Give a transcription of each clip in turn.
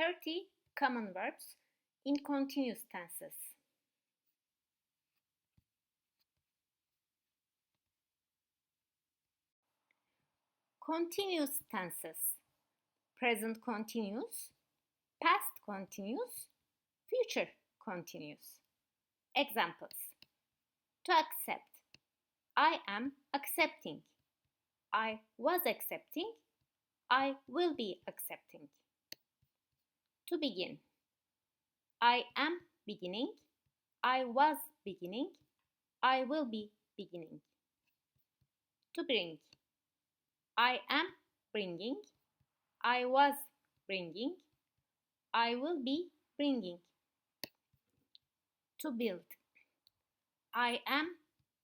30 common verbs in continuous tenses. Continuous tenses: present continuous, past continuous, future continuous. Examples: to accept, I am accepting. I was accepting. I will be accepting. To begin, I am beginning. I was beginning. I will be beginning. To bring, I am bringing. I was bringing. I will be bringing. To build, I am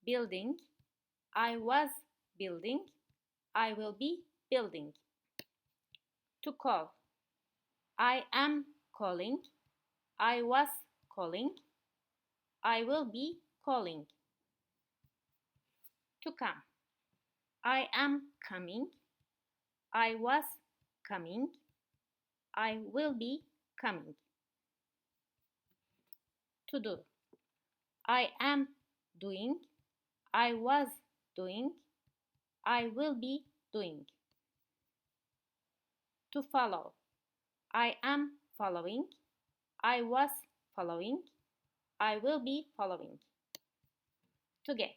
building. I was building. I will be building. To call, I am calling. I was calling. I will be calling. To come, I am coming. I was coming. I will be coming. To do, I am doing. I was doing. I will be doing. To follow, I am following. I was following. I will be following. To get,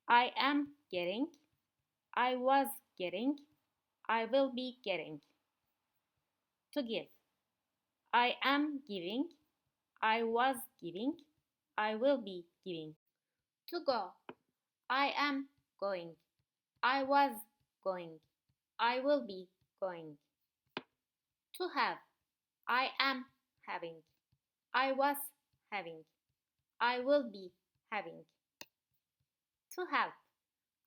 I am getting. I was getting. I will be getting. To give, I am giving. I was giving. I will be giving. To go, I am going. I was going. I will be going. To have, I am having. I was having. I will be having. To help,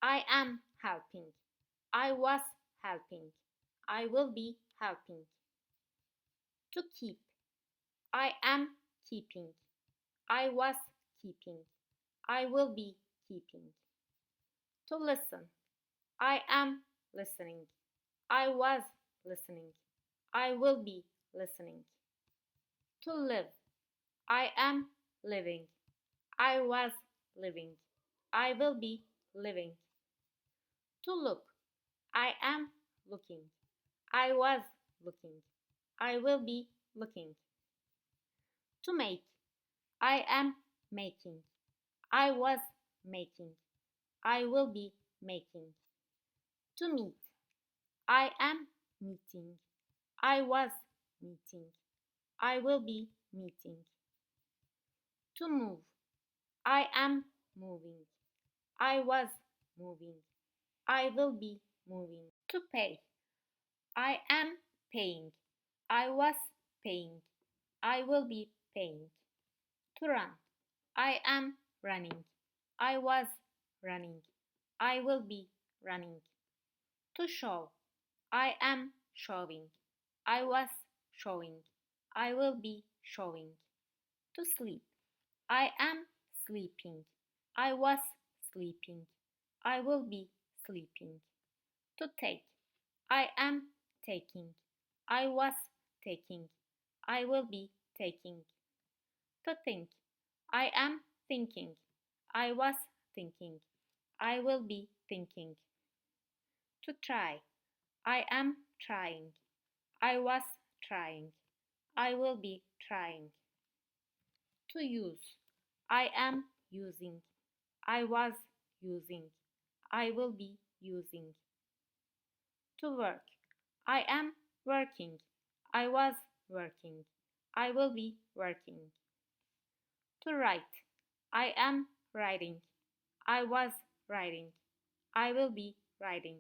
I am helping. I was helping. I will be helping. To keep, I am keeping. I was keeping. I will be keeping. To listen, I am listening. I was listening. I will be listening. To live, I am living. I was living. I will be living. To look, I am looking. I was looking. I will be looking. To make, I am making. I was making. I will be making. To meet, I am meeting. I was meeting. I will be meeting. To move, I am moving. I was moving. I will be moving. To pay, I am paying. I was paying. I will be paying. To run, I am running. I was running. I will be running. To show, I am showing. I was showing. I will be showing. To sleep, I am sleeping. I was sleeping. I will be sleeping. To take, I am taking. I was taking. I will be taking. To think, I am thinking. I was thinking. I will be thinking. To try, I am trying. I was trying. I will be trying. To use, I am using. I was using. I will be using. To work, I am working. I was working. I will be working. To write, I am writing. I was writing. I will be writing.